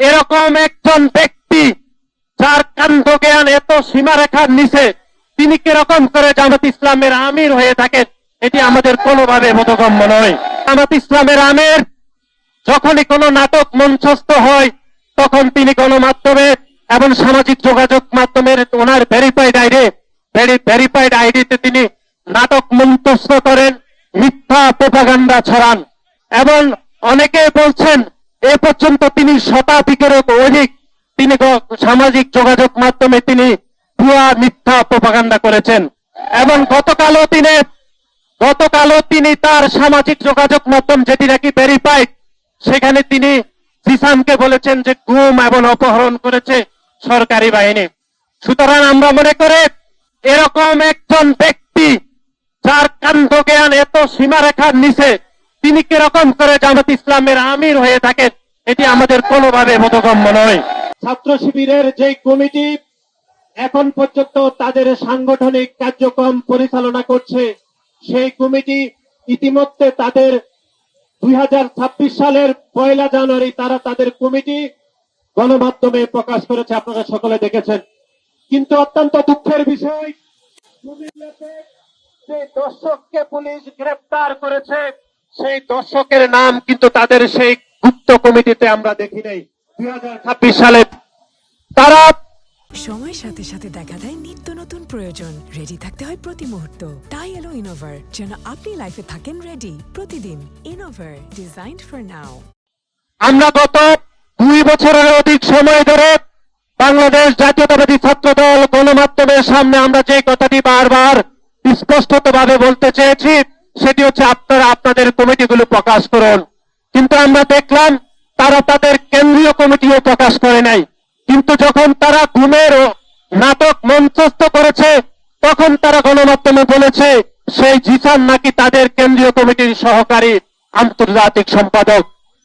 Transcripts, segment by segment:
এরকম একজন ব্যক্তি যার কাণ্ড জ্ঞান এত সীমারেখার নিচে, তিনি কিরকম করে জামাত ইসলামের আমির হয়ে থাকেন, এটি আমাদের কোনোভাবে বোধগম্য নয়। জামাত ইসলামের আমির যখনই কোনো নাটক মঞ্চস্থ হয়, তখন তিনি গণমাধ্যমে এবং সামাজিক যোগাযোগ মাধ্যমের ওনার ভেরিফাইড আইডিতে তিনি নাটক মঞ্চস্থ করেন, মিথ্যা প্রোপাগান্ডা ছড়ান, এবং অনেকে বলছেন এ পর্যন্ত তিনি শতাধিকেরও অধিক তিনি সামাজিক যোগাযোগ মাধ্যমে তিনি ভুয়া মিথ্যা প্রোপাগান্ডা করেছেন। এবং গতকালও তিনি তার সামাজিক যোগাযোগ মাধ্যম যেটি নাকি ভেরিফাইড, সেখানে তিনি জিসানকে বলেছেন যে গুম এবং অপহরণ করেছে সরকারি বাহিনী। সুতরাং আমরা মনে করি এরকম একজন ব্যক্তি যার কাণ্ড জ্ঞান এত সীমারেখার নিচে, তিনি কিরকম করে জামাত ইসলামের আমির হয়ে থাকেন, এটি আমাদের কোনোভাবে বোধগম্য নয়। ছাত্র শিবিরের যে কমিটি এখন পর্যন্ত তাদের সাংগঠনিক কার্যক্রম পরিচালনা করছে, সেই কমিটি ইতিমধ্যে তাদের 2026 সালের 1 জানুয়ারি তারা তাদের কমিটি গণমাধ্যমে প্রকাশ করেছে, আপনারা সকলে দেখেছেন। কিন্তু অত্যন্ত দুঃখের বিষয়, কুমিল্লাতে যে দর্শককে পুলিশ গ্রেফতার করেছে, সেই দর্শকের নাম কিন্তু তাদের সেই গুপ্ত কমিটিতে আমরা দেখি নাই। 2026 সালে তারা সময়ের সাথে সাথে দেখা দেয় নিত্য নতুন প্রয়োজন। রেডি থাকতে হয় প্রতি মুহূর্ত। তাই এলো ইনোভার, যেন আপনি লাইফে থাকেন রেডি প্রতিদিন। Innova, designed for now. আমরা গত 2 বছরের অধিক সময় ধরে বাংলাদেশ জাতীয়তাবাদী ছাত্র দল গণমাধ্যমের সামনে আমরা যে কথাটি বারবার স্পষ্টতভাবে বলতে চেয়েছি, সেটি হচ্ছে আপনারা আপনাদের কমিটিগুলো প্রকাশ করুন। কিন্তু আমরা দেখলাম তারা তাদের কেন্দ্রীয় কমিটিও প্রকাশ করে নাই। কিন্তু যখন তারা গুমের নাটক মঞ্চস্থ করেছে, তখন তারা গণমাধ্যমে বলেছে সেই জিসান নাকি তাদের কেন্দ্রীয় কমিটির সহকারী আন্তর্জাতিক সম্পাদক।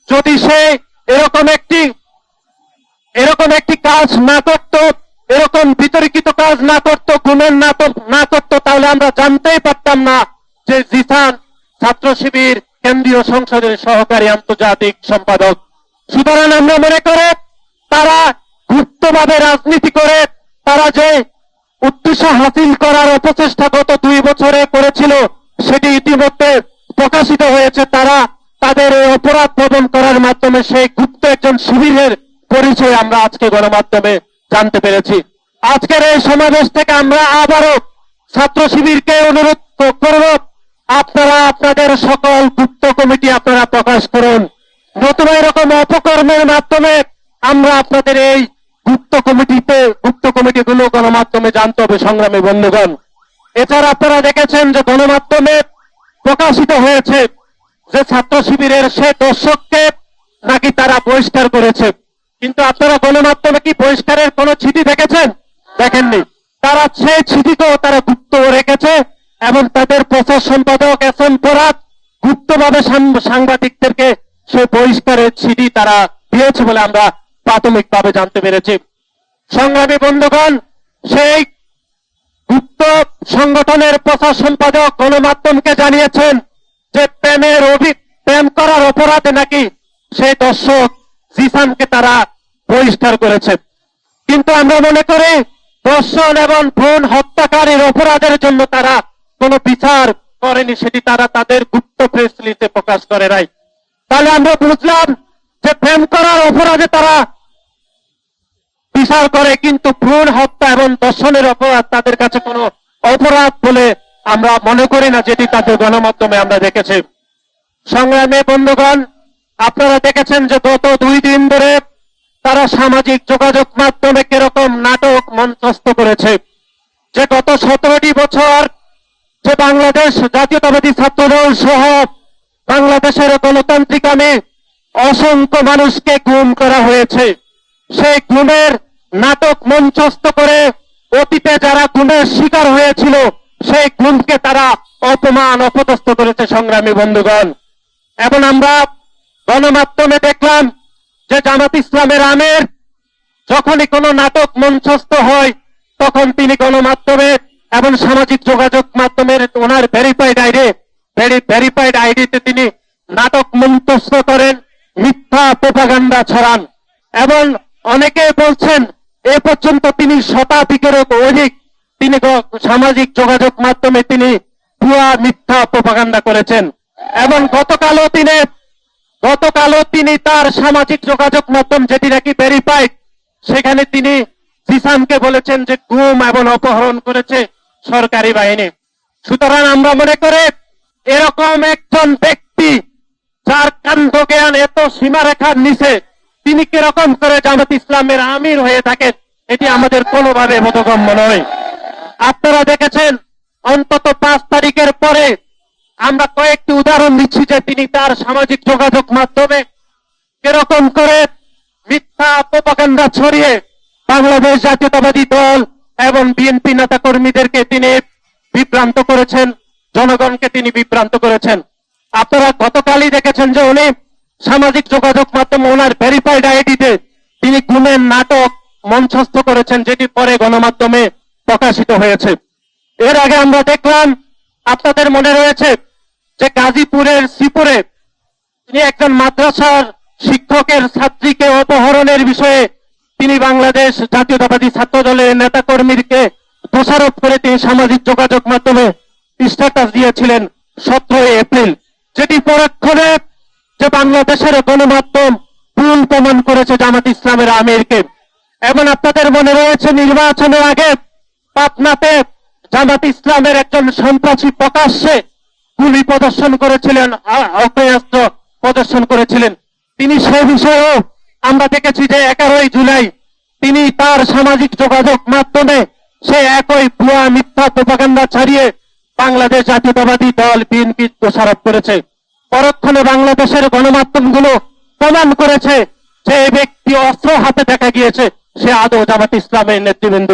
যদি সে এরকম একটি কাজ না করত, এরকম বিতর্কিত কাজ না করত, গুমের নাটক না করত, তাহলে আমরা জানতেই পারতাম না যে জিসান ছাত্র শিবির কেন্দ্রীয় সংসদের সহকারী আন্তর্জাতিক সম্পাদক। সুতরাং আমরা মনে করে তারা গুপ্তভাবে রাজনীতি করে তারা যে উদ্দেশ্য হাসিল করার অপচেষ্টা গত 2 বছরে করেছিল, সেটি ইতিমধ্যে প্রকাশিত হয়েছে। তারা তাদের এই অপরাধ ভবন করার মাধ্যমে সেই গুপ্ত একজন শিবিরের পরিচয় আমরা আজকে গণমাধ্যমে জানতে পেরেছি। আজকের এই সমাবেশ থেকে আমরা আবারও ছাত্র শিবিরকে অনুরোধ করব, আপনারা আপনাদের সকল গুপ্ত কমিটি আপনারা প্রকাশ করুন। নতুন এরকম অপকর্মের মাধ্যমে আমরা আপনাদের এই গুপ্ত কমিটিগুলো গণমাধ্যমে জানতে হবে। সংগ্রামী বন্ধুগণ, এছাড়া আপনারা দেখেছেন যে গণমাধ্যমে প্রকাশিত হয়েছে যে ছাত্র শিবিরের সে দর্শককে নাকি তারা বহিষ্কার করেছে। কিন্তু আপনারা গণমাধ্যমে কি বহিষ্কারের কোন চিঠি দেখেছেন? দেখেননি। তারা সেই চিঠিকেও তারা গুপ্ত রেখেছে এবং তাদের প্রচার সম্পাদক এস.এম. ফরহাদ গুপ্তভাবে সাংবাদিকদেরকে সেই বহিষ্কারের চিঠি তারা দিয়েছে বলে আমরা প্রাথমিকভাবে জানতে পেরেছি। সংগ্রামী বন্ধুগণ, সেই গুপ্ত সংগঠনের প্রচার সম্পাদক গণমাধ্যমকে জানিয়েছেন যে প্রেম করার অপরাধে নাকি সেই দর্শক জিসানকে তারা বহিষ্কার করেছে। কিন্তু আমরা মনে করি ধর্ষণ এবং ভ্রূণ হত্যাকারীর অপরাধের জন্য তারা কোনো বিচার করেনি, সেটি তারা তাদের গুপ্ত প্রেস রিলিজে প্রকাশ করে নাই। তাহলে আমরা বুঝলাম যে প্রেম করার অপরাধে তারা বিচার করে, কিন্তু ভ্রূণ হত্যা এবং ধর্ষণের অপরাধ তাদের কাছে কোনো অপরাধ বলে আমরা মনে করি না, যেটি তাদের গণমাধ্যমে আমরা দেখেছি। সংগ্রামী বন্ধুগণ, আপনারা দেখেছেন যে গত 2 দিন ধরে তারা সামাজিক যোগাযোগ মাধ্যমে কিরকম নাটক মঞ্চস্থ করেছে। যে গত 17টি বছর যে বাংলাদেশ জাতীয়তাবাদী ছাত্রদল সহ বাংলাদেশের গণতান্ত্রিক আমি অসংখ্য মানুষকে গুম করা হয়েছে। সেই গুমের নাটক মঞ্চস্থ করে অতীতে যারা গুমের শিকার হয়েছিল সেই গুমকে তারা অপমান অপদস্থ করেছে। সংগ্রামী বন্ধুগণ, এবং আমরা গণমাধ্যমে দেখলাম যে জামাত ইসলামের আমির যখনই কোনো নাটক মঞ্চস্থ হয়, তখন তিনি গণমাধ্যমে এবং সামাজিক যোগাযোগ মাধ্যমের ওনার ভেরিফাইড আইডিতে তিনি নাটক মঞ্চস্থ করেন, মিথ্যা প্রোপাগান্ডা ছড়ান, এবং অনেকে বলছেন এ পর্যন্ত তিনি শতাধিকেরও অধিক তিনি সামাজিক যোগাযোগ মাধ্যমে তিনি ভুয়া মিথ্যা প্রপাগান্ডা করেছেন এবং গতকালও তিনি তার সামাজিক যোগাযোগ মাধ্যম যেটি নাকি ভেরিফাইড সেখানে তিনি জিসানকে বলেছেন যে গুম এবং অপহরণ করেছে সরকারি বাহিনী। সুতরাং আমরা মনে করি এরকম একজন ব্যক্তি যার কাণ্ড জ্ঞান এত সীমারেখার নিচে তিনি কিরকম করে জামাত ইসলামের আমির হয়ে থাকেন এটি আমাদের কোনোভাবে বোধগম্য নয়। আপনারা দেখেছেন অন্তত 5 তারিখের পরে আমরা কয়েকটি উদাহরণ দিচ্ছি যে তিনি তার সামাজিক যোগাযোগ মাধ্যমে কিরকম করে মিথ্যা প্রপাগান্ডা ছড়িয়ে বাংলাদেশ জাতীয়তাবাদী দল এবং বিএনপি নেতা কর্মীদেরকে তিনি বিভ্রান্ত করেছেন, জনগণকে তিনি বিভ্রান্ত করেছেন। আপনারা গতকালই দেখেছেন যে উনি সামাজিক যোগাযোগ মাধ্যমে ওনার ভেরিফাইড আইডিতে তিনি গুমের নাটক মঞ্চস্থ করেছেন যেটি পরে গণমাধ্যমে প্রকাশিত হয়েছে। এর আগে আমরা দেখলাম আপনাদের মনে রয়েছে যে গাজীপুরের শ্রীপুরে তিনি একজন মাদ্রাসার শিক্ষকের ছাত্রীকে অপহরণের বিষয়ে তিনি বাংলাদেশ জাতীয়তাবাদী ছাত্র দলের নেতা কর্মীকে দোষারোপ করে তিনি সামাজিক যোগাযোগ মাধ্যমে স্ট্যাটাস দিয়েছিলেন 17 এপ্রিল, যেটি পরক্ষণে যে বাংলাদেশের গণমাধ্যম ভুল প্রমাণ করেছে জামাত ইসলামের আমিরকে। এবং আপনাদের মনে রয়েছে নির্বাচনের আগে পাটনাতে জামাত ইসলামের একজন সন্ত্রাসী প্রকাশ্যে গুলি প্রদর্শন করেছিলেন, আগ্নেয়াস্ত্র প্রদর্শন করেছিলেন। তিনি সে বিষয়েও আমরা দেখেছি যে 11 জুলাই তিনি তার সামাজিক যোগাযোগ মাধ্যমে সে একই ভুয়া মিথ্যা প্রপাগান্ডা ছড়িয়ে বাংলাদেশ জাতীয়তাবাদী দল বিএনপি দোষারোপ করেছে। পরক্ষণে বাংলাদেশের গণমাধ্যমগুলো প্রমাণ করেছে যে এই ব্যক্তি অস্ত্র হাতে দেখা গিয়েছে সে আদৌ জামাত ইসলামের নেতৃবৃন্দ।